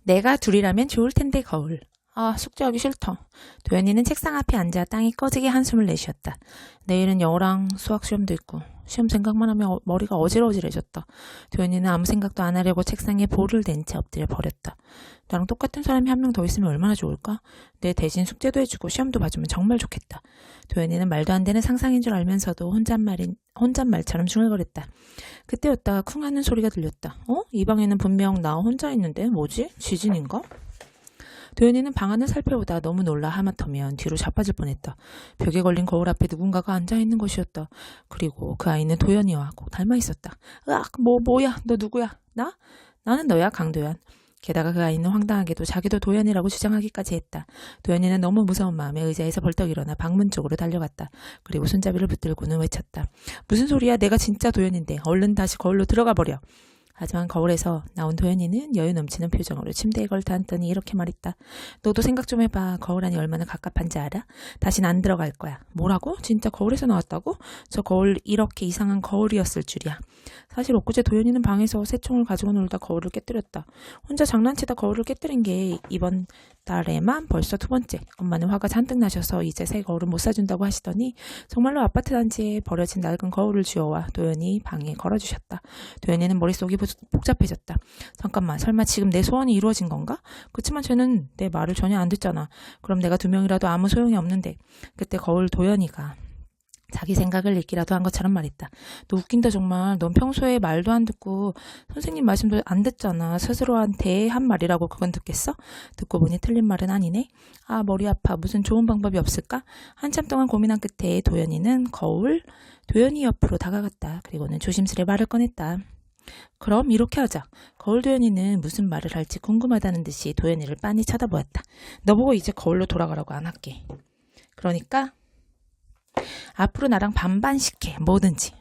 내가 둘이라면 좋을 텐데 거울. 아, 숙제하기 싫다. 도연이는 책상 앞에 앉아 땅이 꺼지게 한숨을 내쉬었다. 내일은 영어랑 수학 시험도 있고 시험 생각만 하면 머리가 어질어질해졌다. 도연이는 아무 생각도 안 하려고 책상에 볼을 댄 채 엎드려 버렸다. 나랑 똑같은 사람이 한 명 더 있으면 얼마나 좋을까? 내 대신 숙제도 해주고 시험도 봐주면 정말 좋겠다. 도연이는 말도 안 되는 상상인 줄 알면서도 혼잣말처럼 중얼거렸다. 그때였다 쿵 하는 소리가 들렸다. 이 방에는 분명 나 혼자 있는데 뭐지? 지진인가? 도연이는 방 안을 살펴보다 너무 놀라 하마터면 뒤로 자빠질 뻔했다. 벽에 걸린 거울 앞에 누군가가 앉아있는 것이었다. 그리고 그 아이는 도연이와 꼭 닮아 있었다. 으악, 뭐야? 너 누구야? 나? 나는 너야, 강도연. 게다가 그 아이는 황당하게도 자기도 도연이라고 주장하기까지 했다. 도연이는 너무 무서운 마음에 의자에서 벌떡 일어나 방문 쪽으로 달려갔다. 그리고 손잡이를 붙들고는 외쳤다. 무슨 소리야? 내가 진짜 도연인데. 얼른 다시 거울로 들어가 버려. 하지만 거울에서 나온 도연이는 여유 넘치는 표정으로 침대에 걸터 앉더니 이렇게 말했다. 너도 생각 좀 해봐. 거울 안이 얼마나 갑갑한지 알아? 다신 안 들어갈 거야. 뭐라고? 진짜 거울에서 나왔다고? 저 거울 이렇게 이상한 거울이었을 줄이야. 사실 엊그제 도연이는 방에서 새총을 가지고 놀다 거울을 깨뜨렸다. 혼자 장난치다 거울을 깨뜨린 게 이번 달에만 벌써 2번째. 엄마는 화가 잔뜩 나셔서 이제 새 거울을 못 사준다고 하시더니 정말로 아파트 단지에 버려진 낡은 거울을 주워와 도연이 방에 걸어주셨다. 도연이는 머릿속이 복잡해졌다. 잠깐만, 설마 지금 내 소원이 이루어진 건가? 그치만 쟤는 내 말을 전혀 안 듣잖아. 그럼 내가 2명이라도 아무 소용이 없는데. 그때 거울 도연이가 자기 생각을 읽기라도 한 것처럼 말했다. 너 웃긴다 정말. 넌 평소에 말도 안 듣고 선생님 말씀도 안 듣잖아. 스스로한테 한 말이라고 그건 듣겠어? 듣고 보니 틀린 말은 아니네. 아, 머리 아파. 무슨 좋은 방법이 없을까? 한참 동안 고민한 끝에 도연이 옆으로 다가갔다. 그리고는 조심스레 말을 꺼냈다. 그럼 이렇게 하자. 거울 도연이는 무슨 말을 할지 궁금하다는 듯이 도연이를 빤히 쳐다보았다. 너보고 이제 거울로 돌아가라고 안 할게. 그러니까 앞으로 나랑 반반씩 해. 뭐든지.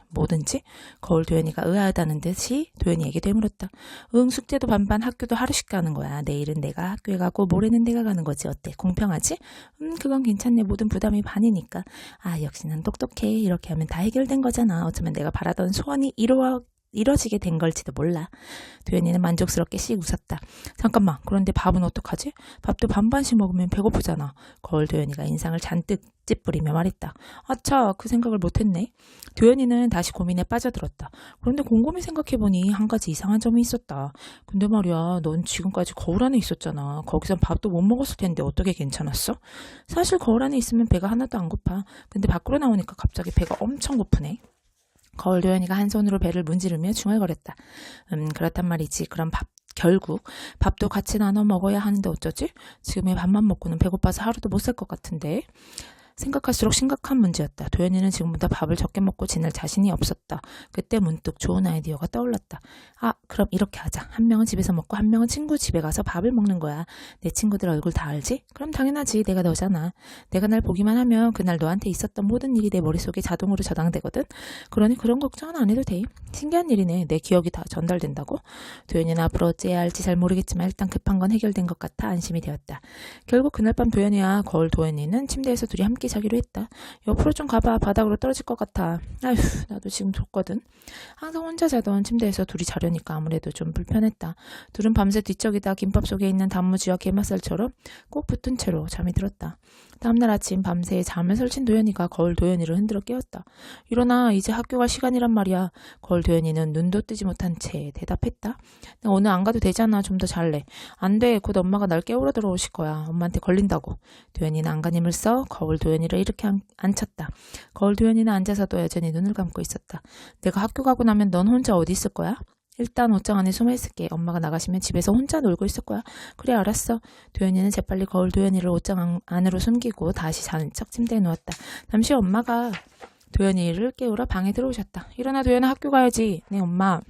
거울 도연이가 의아하다는 듯이 도연이에게 되물었다. 응, 숙제도 반반, 학교도 하루씩 가는 거야. 내일은 내가 학교에 가고 모레는 내가 가는 거지. 어때? 공평하지? 그건 괜찮네. 모든 부담이 반이니까. 아, 역시 난 똑똑해. 이렇게 하면 다 해결된 거잖아. 어쩌면 내가 바라던 소원이 이뤄지게 된 걸지도 몰라. 도연이는 만족스럽게 씩 웃었다. 잠깐만, 그런데 밥은 어떡하지? 밥도 반반씩 먹으면 배고프잖아. 거울 도연이가 인상을 잔뜩 찌푸리며 말했다. 아차, 그 생각을 못했네. 도연이는 다시 고민에 빠져들었다. 그런데 곰곰이 생각해보니 한 가지 이상한 점이 있었다. 근데 말이야, 넌 지금까지 거울 안에 있었잖아. 거기선 밥도 못 먹었을 텐데 어떻게 괜찮았어? 사실 거울 안에 있으면 배가 하나도 안 고파. 근데 밖으로 나오니까 갑자기 배가 엄청 고프네. 거울 도연이가 한 손으로 배를 문지르며 중얼거렸다. 그렇단 말이지. 그럼 결국 밥도 같이 나눠 먹어야 하는데 어쩌지? 지금의 밥만 먹고는 배고파서 하루도 못 살 것 같은데. 생각할수록 심각한 문제였다. 도연이는 지금보다 밥을 적게 먹고 지낼 자신이 없었다. 그때 문득 좋은 아이디어가 떠올랐다. 아, 그럼 이렇게 하자. 한 명은 집에서 먹고 한 명은 친구 집에 가서 밥을 먹는 거야. 내 친구들 얼굴 다 알지? 그럼 당연하지. 내가 너잖아. 내가 날 보기만 하면 그날 너한테 있었던 모든 일이 내 머릿속에 자동으로 저장되거든. 그러니 그런 걱정은 안 해도 돼. 신기한 일이네. 내 기억이 다 전달된다고? 도연이는 앞으로 어찌해야 할지 잘 모르겠지만 일단 급한 건 해결된 것 같아 안심이 되었다. 결국 그날 밤 도연이와 거울 도연이는 침대에서 둘이 함께 자기로 했다. 옆으로 좀 가봐. 바닥으로 떨어질 것 같아. 아휴, 나도 지금 좋거든. 항상 혼자 자던 침대에서 둘이 자려니까 아무래도 좀 불편했다. 둘은 밤새 뒤척이다 김밥 속에 있는 단무지와 게맛살처럼 꼭 붙은 채로 잠이 들었다. 다음날 아침 밤새 잠을 설친 도연이가 거울 도연이를 흔들어 깨웠다. 일어나, 이제 학교 갈 시간이란 말이야. 거울 도연이는 눈도 뜨지 못한 채 대답했다. 나 오늘 안 가도 되잖아. 좀 더 잘래. 안 돼. 곧 엄마가 날 깨우러 들어오실 거야. 엄마한테 걸린다고. 도연이는 안간힘을 써 거울 도연이를 이렇게 앉혔다. 거울 도연이는 앉아서도 여전히 눈을 감고 있었다. 내가 학교 가고 나면 넌 혼자 어디 있을 거야? 일단 옷장 안에 숨어 있을게. 엄마가 나가시면 집에서 혼자 놀고 있을 거야. 그래, 알았어. 도연이는 재빨리 거울 도연이를 옷장 안으로 숨기고 다시 자는 척 침대에 누웠다. 잠시 엄마가 도연이를 깨우러 방에 들어오셨다. 일어나, 도연아, 학교 가야지. 네, 엄마.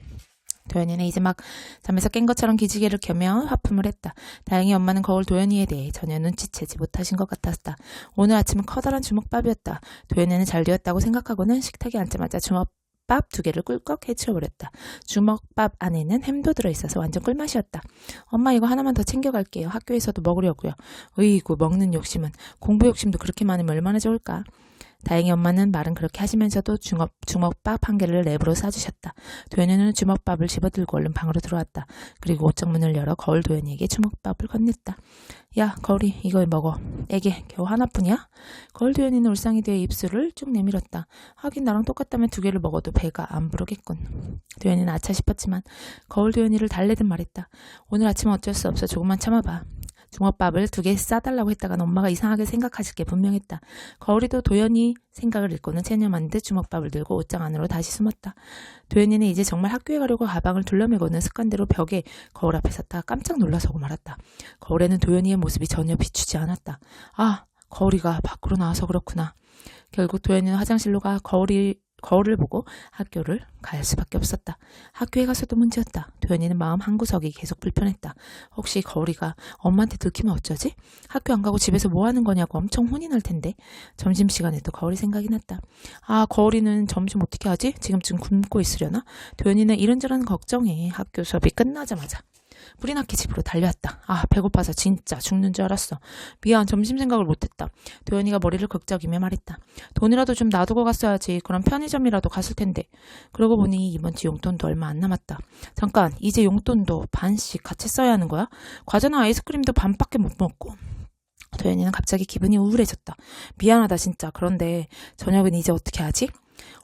도연이는 이제 막 잠에서 깬 것처럼 기지개를 켜며 하품을 했다. 다행히 엄마는 거울 도연이에 대해 전혀 눈치채지 못하신 것 같았다. 오늘 아침은 커다란 주먹밥이었다. 도연이는 잘 되었다고 생각하고는 식탁에 앉자마자 주먹밥 2개를 꿀꺽 해치워버렸다. 주먹밥 안에는 햄도 들어있어서 완전 꿀맛이었다. 엄마, 이거 하나만 더 챙겨갈게요. 학교에서도 먹으려고요. 으이구, 먹는 욕심은. 공부 욕심도 그렇게 많으면 얼마나 좋을까. 다행히 엄마는 말은 그렇게 하시면서도 주먹밥 한 개를 랩으로 싸주셨다. 도연이는 주먹밥을 집어들고 얼른 방으로 들어왔다. 그리고 옷장문을 열어 거울 도연이에게 주먹밥을 건넸다. 야, 거울이 이거 먹어. 애기 겨우 하나뿐이야? 거울 도연이는 울상이 되어 입술을 쭉 내밀었다. 하긴 나랑 똑같다면 두 개를 먹어도 배가 안 부르겠군. 도연이는 아차 싶었지만 거울 도연이를 달래듯 말했다. 오늘 아침은 어쩔 수 없어. 조금만 참아봐. 주먹밥을 2개 싸달라고 했다간 엄마가 이상하게 생각하실 게 분명했다. 거울이도 도연이 생각을 읽고는 체념한 듯 주먹밥을 들고 옷장 안으로 다시 숨었다. 도연이는 이제 정말 학교에 가려고 가방을 둘러매고는 습관대로 벽에 거울 앞에 섰다 깜짝 놀라서고 말았다. 거울에는 도연이의 모습이 전혀 비추지 않았다. 아, 거울이가 밖으로 나와서 그렇구나. 결국 도연이는 화장실로 가 거울을 보고 학교를 갈 수밖에 없었다. 학교에 가서도 문제였다. 도연이는 마음 한구석이 계속 불편했다. 혹시 거울이가 엄마한테 들키면 어쩌지? 학교 안 가고 집에서 뭐 하는 거냐고 엄청 혼이 날 텐데. 점심시간에도 거울이 생각이 났다. 아, 거울이는 점심 어떻게 하지? 지금쯤 굶고 있으려나? 도연이는 이런저런 걱정에 학교 수업이 끝나자마자 불이 나게 집으로 달려왔다. 아, 배고파서 진짜 죽는 줄 알았어. 미안, 점심 생각을 못했다. 도연이가 머리를 극적이며 말했다. 돈이라도 좀 놔두고 갔어야지. 그럼 편의점이라도 갔을 텐데. 그러고 보니 이번 주 용돈도 얼마 안 남았다. 잠깐, 이제 용돈도 반씩 같이 써야 하는 거야? 과자나 아이스크림도 반밖에 못 먹고. 도연이는 갑자기 기분이 우울해졌다. 미안하다 진짜. 그런데 저녁은 이제 어떻게 하지?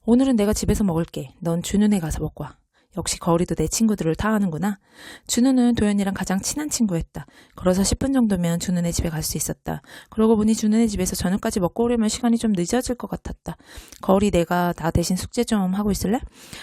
오늘은 내가 집에서 먹을게. 넌 준우네 가서 먹고 와. 역시 거울이도 내 친구들을 다 아는구나. 준우는 도연이랑 가장 친한 친구였다. 걸어서 10분 정도면 준우네 집에 갈 수 있었다. 그러고 보니 준우네 집에서 저녁까지 먹고 오려면 시간이 좀 늦어질 것 같았다. 거울이 내가 나 대신 숙제 좀 하고 있을래?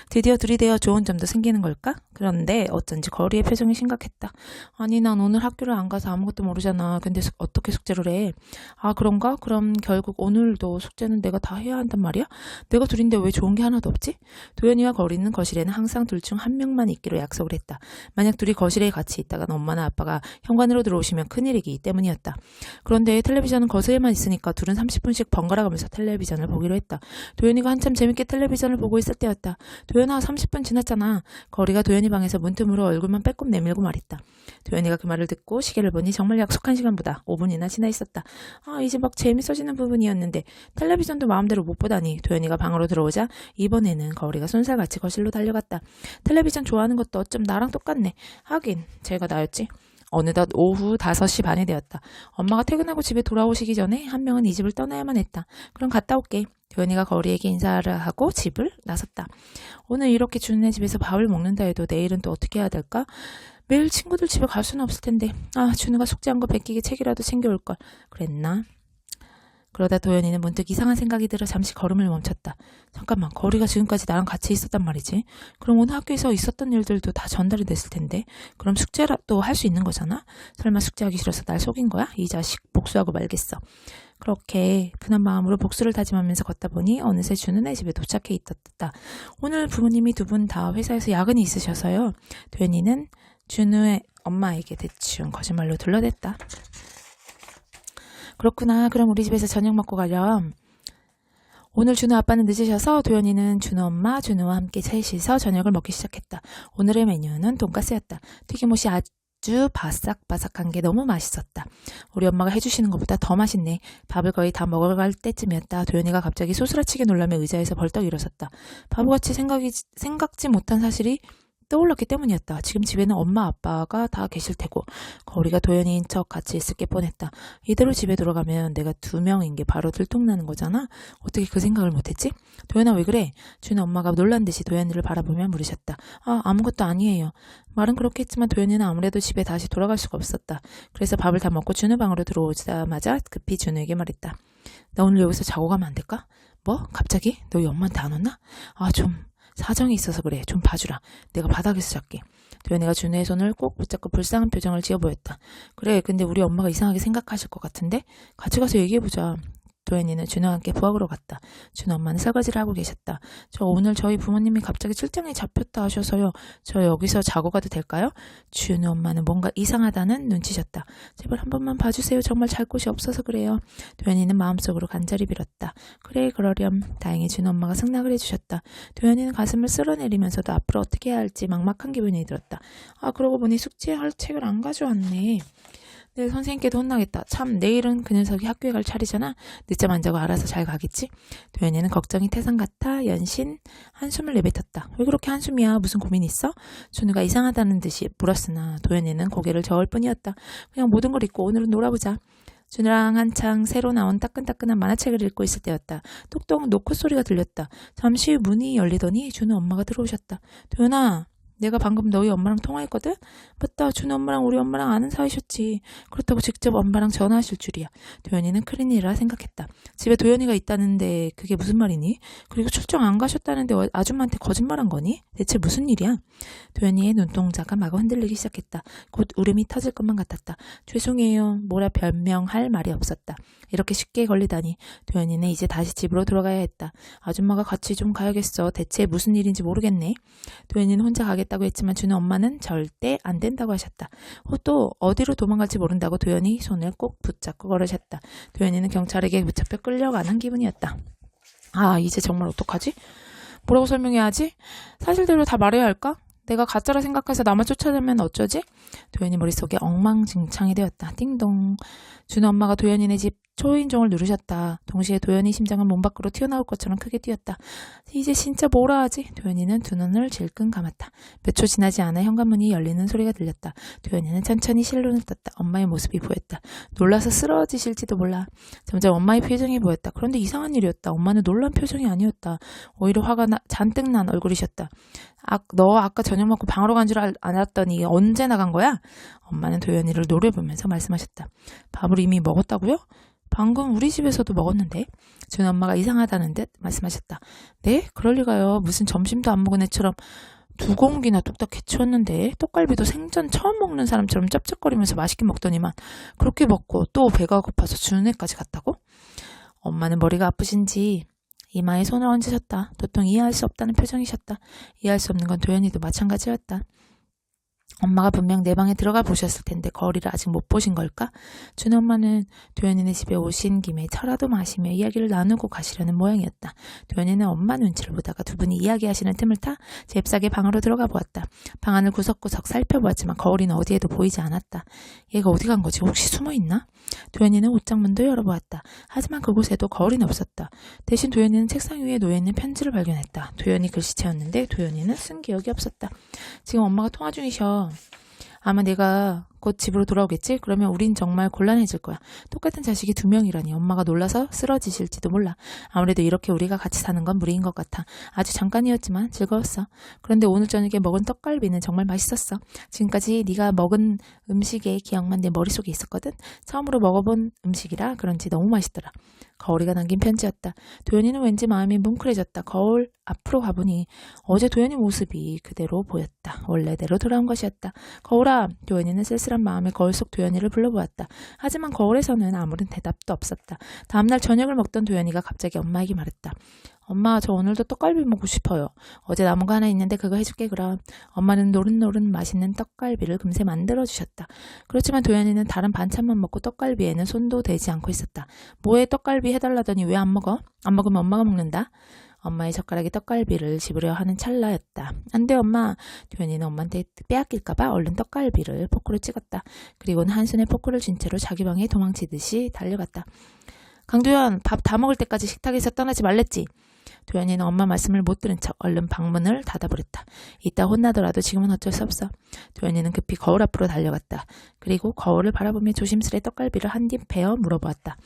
드디어 들이대어 좋은 점도 생기는 걸까? 그런데 어쩐지 거울이의 표정이 심각했다. 아니 난 오늘 학교를 안 가서 아무것도 모르잖아. 근데 어떻게 숙제를 해? 아 그런가? 그럼 결국 오늘도 숙제는 내가 다 해야 한단 말이야? 내가 둘인데 왜 좋은 게 하나도 없지? 도연이와 거울이는 거실에는 항상 둘 중 한 명만 있기로 약속을 했다. 만약 둘이 거실에 같이 있다간 엄마나 아빠가 현관으로 들어오시면 큰일이기 때문이었다. 그런데 텔레비전은 거실에만 있으니까 둘은 30분씩 번갈아 가면서 텔레비전을 보기로 했다. 도연이가 한참 재밌게 텔레비전을 보고 있을 때였다. 도연아 30분 지났잖아. 거울이가 도연이 방에서 문틈으로 얼굴만 빼꼼 내밀고 말했다. 도연이가 그 말을 듣고 시계를 보니 정말 약속한 시간보다 5분이나 지나 있었다. 아 이제 막 재밌어지는 부분이었는데 텔레비전도 마음대로 못 보다니. 도연이가 방으로 들어오자 이번에는 거울이가 손살같이 거실로 달려갔다. 텔레비전 좋아하는 것도 어쩜 나랑 똑같네. 하긴 제가 나였지. 어느덧 오후 5시 반이 되었다. 엄마가 퇴근하고 집에 돌아오시기 전에 한 명은 이 집을 떠나야만 했다. 그럼 갔다 올게. 도연이가 거울이에게 인사를 하고 집을 나섰다. 오늘 이렇게 준우네 집에서 밥을 먹는다 해도 내일은 또 어떻게 해야 될까? 매일 친구들 집에 갈 수는 없을 텐데. 아 준우가 숙제한 거 베끼게 책이라도 챙겨올걸. 그랬나? 그러다 도연이는 문득 이상한 생각이 들어 잠시 걸음을 멈췄다. 잠깐만, 거울이가 지금까지 나랑 같이 있었단 말이지. 그럼 오늘 학교에서 있었던 일들도 다 전달이 됐을 텐데. 그럼 숙제라도 할 수 있는 거잖아? 설마 숙제하기 싫어서 날 속인 거야? 이 자식 복수하고 말겠어. 그렇게 분한 마음으로 복수를 다짐하면서 걷다 보니 어느새 준우네 집에 도착해 있었다. 오늘 부모님이 두 분 다 회사에서 야근이 있으셔서요. 도연이는 준우의 엄마에게 대충 거짓말로 둘러댔다. 그렇구나. 그럼 우리 집에서 저녁 먹고 가렴. 오늘 준우 아빠는 늦으셔서 도연이는 준우 엄마, 준우와 함께 셋이서 저녁을 먹기 시작했다. 오늘의 메뉴는 돈가스였다. 튀김옷이 아주 바삭바삭한 게 너무 맛있었다. 우리 엄마가 해주시는 것보다 더 맛있네. 밥을 거의 다 먹어갈 때쯤이었다. 도연이가 갑자기 소스라치게 놀라며 의자에서 벌떡 일어섰다. 바보같이 생각지 못한 사실이 떠올랐기 때문이었다. 지금 집에는 엄마 아빠가 다 계실 테고 거울이가 도연이인 척 같이 있을 게 뻔했다. 이대로 집에 들어가면 내가 2명인 게 바로 들통나는 거잖아. 어떻게 그 생각을 못했지? 도연아 왜 그래? 준우 엄마가 놀란 듯이 도연이를 바라보며 물으셨다. 아 아무것도 아니에요. 말은 그렇게 했지만 도연이는 아무래도 집에 다시 돌아갈 수가 없었다. 그래서 밥을 다 먹고 준우 방으로 들어오자마자 급히 준우에게 말했다. 나 오늘 여기서 자고 가면 안 될까? 뭐? 갑자기? 너희 엄마한테 안 왔나? 아 좀 사정이 있어서 그래. 좀 봐주라. 내가 바닥에서 잘게. 도연이가 준우의 손을 꼭 붙잡고 불쌍한 표정을 지어 보였다. 그래 근데 우리 엄마가 이상하게 생각하실 것 같은데? 같이 가서 얘기해보자. 도연이는 준우와 함께 부엌으로 갔다. 준우 엄마는 설거지를 하고 계셨다. 저 오늘 저희 부모님이 갑자기 출장에 잡혔다 하셔서요. 저 여기서 자고 가도 될까요? 준우 엄마는 뭔가 이상하다는 눈치셨다. 제발 한 번만 봐주세요. 정말 잘 곳이 없어서 그래요. 도연이는 마음속으로 간절히 빌었다. 그래 그러렴. 다행히 준우 엄마가 승낙을 해주셨다. 도연이는 가슴을 쓸어내리면서도 앞으로 어떻게 해야 할지 막막한 기분이 들었다. 아 그러고 보니 숙제할 책을 안 가져왔네. 내일 선생님께도 혼나겠다. 참 내일은 그 녀석이 학교에 갈 차례잖아. 늦잠 안 자고 알아서 잘 가겠지. 도연이는 걱정이 태산 같아 연신 한숨을 내뱉었다. 왜 그렇게 한숨이야? 무슨 고민 있어? 준우가 이상하다는 듯이 물었으나 도연이는 고개를 저을 뿐이었다. 그냥 모든 걸 잊고 오늘은 놀아보자. 준우랑 한창 새로 나온 따끈따끈한 만화책을 읽고 있을 때였다. 똑똑 노크 소리가 들렸다. 잠시 후 문이 열리더니 준우 엄마가 들어오셨다. 도연아, 내가 방금 너희 엄마랑 통화했거든? 맞다, 준우 엄마랑 우리 엄마랑 아는 사이셨지. 그렇다고 직접 엄마랑 전화하실 줄이야. 도연이는 큰일이라 생각했다. 집에 도연이가 있다는데 그게 무슨 말이니? 그리고 출장 안 가셨다는데 아줌마한테 거짓말한 거니? 대체 무슨 일이야? 도연이의 눈동자가 마구 흔들리기 시작했다. 곧 울음이 터질 것만 같았다. 죄송해요. 뭐라 변명할 말이 없었다. 이렇게 쉽게 걸리다니. 도연이는 이제 다시 집으로 돌아가야 했다. 아줌마가 같이 좀 가야겠어. 대체 무슨 일인지 모르겠네. 도연이는 혼자 가겠다고 했지만 준우 엄마는 절대 안 된다고 하셨다. 또 어디로 도망갈지 모른다고 도연이 손을 꼭 붙잡고 걸으셨다. 도연이는 경찰에게 붙잡혀 끌려가는 기분이었다. 아, 이제 정말 어떡하지? 뭐라고 설명해야 하지? 사실대로 다 말해야 할까? 내가 가짜라 생각해서 나만 쫓아내면 어쩌지? 도연이 머릿속에 엉망진창이 되었다. 띵동. 준우 엄마가 도연이네 집 초인종을 누르셨다. 동시에 도연이 심장은 몸 밖으로 튀어나올 것처럼 크게 뛰었다. 이제 진짜 뭐라 하지? 도연이는 두 눈을 질끈 감았다. 몇 초 지나지 않아 현관문이 열리는 소리가 들렸다. 도연이는 천천히 실눈을 떴다. 엄마의 모습이 보였다. 놀라서 쓰러지실지도 몰라. 점점 엄마의 표정이 보였다. 그런데 이상한 일이었다. 엄마는 놀란 표정이 아니었다. 오히려 화가 잔뜩 난 얼굴이셨다. 너 아까 저녁 먹고 방으로 간 줄 알았더니 언제 나간 거야? 엄마는 도연이를 노려보면서 말씀하셨다. 밥을 이미 먹었다고요? 방금 우리 집에서도 먹었는데. 준우 엄마가 이상하다는 듯 말씀하셨다. 네? 그럴 리가요. 무슨 점심도 안 먹은 애처럼 2공기나 뚝딱 해치웠는데 떡갈비도 생전 처음 먹는 사람처럼 짭짭거리면서 맛있게 먹더니만 그렇게 먹고 또 배가 고파서 준우네까지 갔다고? 엄마는 머리가 아프신지 이마에 손을 얹으셨다. 도통 이해할 수 없다는 표정이셨다. 이해할 수 없는 건 도연이도 마찬가지였다. 엄마가 분명 내 방에 들어가 보셨을 텐데 거울을 아직 못 보신 걸까? 준우 엄마는 도연이네 집에 오신 김에 차라도 마시며 이야기를 나누고 가시려는 모양이었다. 도연이는 엄마 눈치를 보다가 두 분이 이야기하시는 틈을 타 잽싸게 방으로 들어가 보았다. 방 안을 구석구석 살펴보았지만 거울이는 어디에도 보이지 않았다. 얘가 어디 간 거지? 혹시 숨어있나? 도연이는 옷장문도 열어보았다. 하지만 그곳에도 거울은 없었다. 대신 도연이는 책상 위에 놓여있는 편지를 발견했다. 도연이 글씨체였는데 도연이는 쓴 기억이 없었다. 지금 엄마가 통화 중이셔. 아마 내가 곧 집으로 돌아오겠지? 그러면 우린 정말 곤란해질 거야. 똑같은 자식이 2명이라니. 엄마가 놀라서 쓰러지실지도 몰라. 아무래도 이렇게 우리가 같이 사는 건 무리인 것 같아. 아주 잠깐이었지만 즐거웠어. 그런데 오늘 저녁에 먹은 떡갈비는 정말 맛있었어. 지금까지 네가 먹은 음식의 기억만 내 머릿속에 있었거든. 처음으로 먹어본 음식이라 그런지 너무 맛있더라. 거울이가 남긴 편지였다. 도연이는 왠지 마음이 뭉클해졌다. 거울 앞으로 가보니 어제 도연이 모습이 그대로 보였다. 원래대로 돌아온 것이었다. 거울아. 도연이는 쓸쓸한 마음에 거울 속 도연이를 불러보았다. 하지만 거울에서는 아무런 대답도 없었다. 다음날 저녁을 먹던 도연이가 갑자기 엄마에게 말했다. 엄마, 저 오늘도 떡갈비 먹고 싶어요. 어제 남은 거 하나 있는데 그거 해줄게 그럼. 엄마는 노릇노릇 맛있는 떡갈비를 금세 만들어주셨다. 그렇지만 도연이는 다른 반찬만 먹고 떡갈비에는 손도 대지 않고 있었다. 뭐해 떡갈비 해달라더니 왜 안 먹어? 안 먹으면 엄마가 먹는다. 엄마의 젓가락이 떡갈비를 집으려 하는 찰나였다. 안 돼 엄마. 도연이는 엄마한테 빼앗길까봐 얼른 떡갈비를 포크로 찍었다. 그리고는 한 손에 포크를 쥔 채로 자기 방에 도망치듯이 달려갔다. 강도연, 밥 다 먹을 때까지 식탁에서 떠나지 말랬지. 도연이는 엄마 말씀을 못 들은 척 얼른 방문을 닫아버렸다. 이따 혼나더라도 지금은 어쩔 수 없어. 도연이는 급히 거울 앞으로 달려갔다. 그리고 거울을 바라보며 조심스레 떡갈비를 한 입 베어 물어보았다.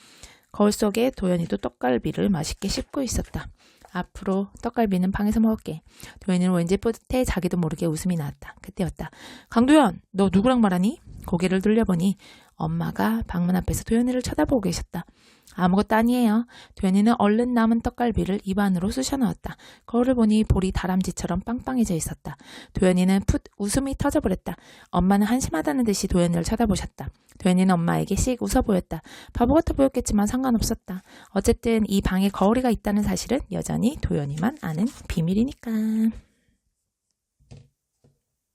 거울 속에 도연이도 떡갈비를 맛있게 씹고 있었다. 앞으로 떡갈비는 방에서 먹을게. 도연이는 왠지 뿌듯해 자기도 모르게 웃음이 나왔다. 그때였다. 강도연, 너 누구랑 말하니? 고개를 돌려보니 엄마가 방문 앞에서 도연이를 쳐다보고 계셨다. 아무것도 아니에요. 도연이는 얼른 남은 떡갈비를 입 안으로 쑤셔 넣었다. 거울을 보니 볼이 다람쥐처럼 빵빵해져 있었다. 도연이는 풋 웃음이 터져버렸다. 엄마는 한심하다는 듯이 도연이를 쳐다보셨다. 도연이는 엄마에게 씩 웃어 보였다. 바보 같아 보였겠지만 상관없었다. 어쨌든 이 방에 거울이가 있다는 사실은 여전히 도연이만 아는 비밀이니까.